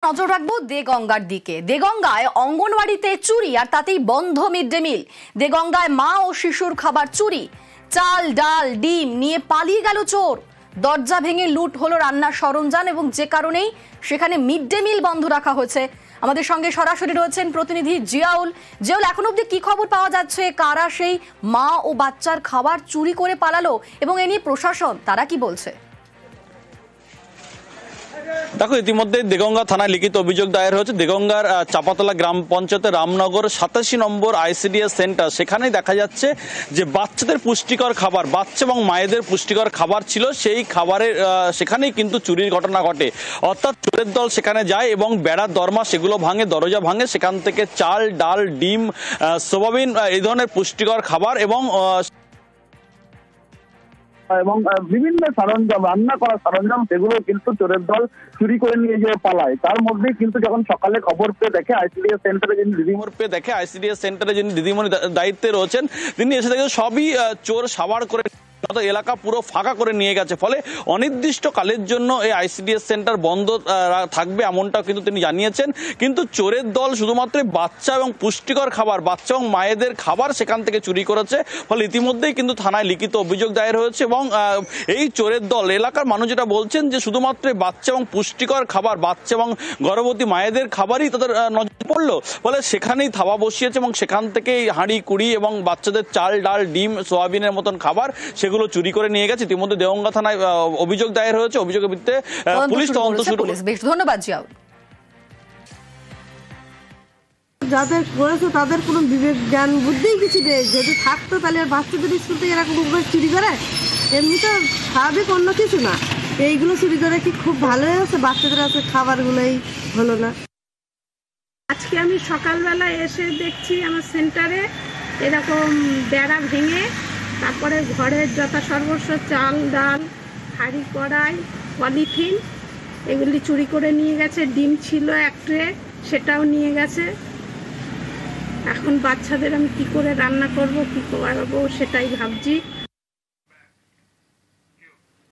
নজর রাখবো দেগঙ্গার দিকে। দেগঙ্গায় অঙ্গনওয়াড়িতে চুরি আর তাতেই বন্ধ মিড ডে মিল। দেগঙ্গায় মা ও শিশুর খাবার চুরি, চাল ডাল ডিম নিয়ে পালিয়ে গেল চোর। দরজা ভেঙে লুট হলো রান্নার সরঞ্জাম এবং যে কারণেই সেখানে মিড ডে মিল বন্ধ রাখা হয়েছে। আমাদের সঙ্গে সরাসরি রয়েছেন প্রতিনিধি জিয়াউল। জিয়াউল, এখন অবধি কি খবর পাওয়া যাচ্ছে? কারা সেই মা ও বাচ্চার খাবার চুরি করে পালালো এবং এ নিয়ে প্রশাসন তারা কি বলছে? দেখো, ইতিমধ্যে দেগঙ্গা থানায় লিখিত অভিযোগ দায়ের হয়েছে। দেগঙ্গার চাপাতলা গ্রাম পঞ্চায়েতের রামনগর 87 নম্বর আইসিডিএস সেন্টার, সেখানেই দেখা যাচ্ছে যে বাচ্চাদের পুষ্টিকর খাবার, বাচ্চা এবং মায়েদের পুষ্টিকর খাবার ছিল, সেই খাবারের সেখানেই কিন্তু চুরির ঘটনা ঘটে। অর্থাৎ চোরের দল সেখানে যায় এবং বেড়ার দরমা সেগুলো ভাঙে, দরজা ভাঙে, সেখান থেকে চাল ডাল ডিম সোয়াবিন এই ধরনের পুষ্টিকর খাবার এবং বিভিন্ন সরঞ্জাম, রান্না করা সরঞ্জাম, সেগুলো কিন্তু চোরের দল চুরি করে নিয়ে যেয়ে পালায়। তার মধ্যেই কিন্তু যখন সকালে খবর পেয়ে দেখে আইসিডিএস সেন্টারে যিনি দিদিমণি দায়িত্বে রয়েছেন, তিনি এসে দেখে সবই চোর সাবাড় করে এলাকা পুরো ফাঁকা করে নিয়ে গেছে। ফলে অনির্দিষ্টকালের জন্য এই আইসিডিএস সেন্টার বন্ধ থাকবে এমনটাও কিন্তু তিনি জানিয়েছেন। কিন্তু চোরের দল শুধুমাত্র বাচ্চা এবং পুষ্টিকর খাবার, বাচ্চা এবং মায়েদের খাবার সেখান থেকে চুরি করেছে। ফলে ইতিমধ্যেই কিন্তু থানায় লিখিত অভিযোগ দায়ের হয়েছে এবং এই চোরের দল, এলাকার মানুষ যেটা বলছেন যে শুধুমাত্র বাচ্চা এবং পুষ্টিকর খাবার, বাচ্চা এবং গর্ভবতী মায়েদের খাবারই তাদের নজর পড়লো। ফলে সেখানেই থাবা বসিয়েছে এবং সেখান থেকেই হাঁড়ি কুড়ি এবং বাচ্চাদের চাল ডাল ডিম সোয়াবিনের মতন খাবার সেগুলো চুরি করে নিয়ে গেছে। ইতিমধ্যে দেগঙ্গা থানায় অভিযোগ দায়ের হয়েছে। অভিযোগের ভিত্তিতে পুলিশ তদন্ত শুরু করেছে। বেশ ধন্যবাদ জিয়াউল। যাদের করেছে তাদের কোনো বিবেক জ্ঞান বুদ্ধিই কিছু নেই। যদি থাকতো তাহলে আর বাচ্চাদের স্কুল থেকে এরকম চুরি করে, এমনি তো স্বাভাবিক অন্য কিছু না। এইগুলো চুরি করে কি খুব ভালো হয়েছে? বাচ্চাদের আছে খাবারগুলোই হলো না। আজকে আমি সকালবেলা এসে দেখছি আমার সেন্টারে এরকম বেড়া ভেঙে, তারপরে ঘরের যথা সর্বস্ব চাল ডাল হাঁড়ি কড়াই পলিথিন এগুলি চুরি করে নিয়ে গেছে। ডিম ছিল এক ট্রে, সেটাও নিয়ে গেছে। এখন বাচ্চাদের আমি কি করে রান্না করব, কি করবো সেটাই ভাবছি।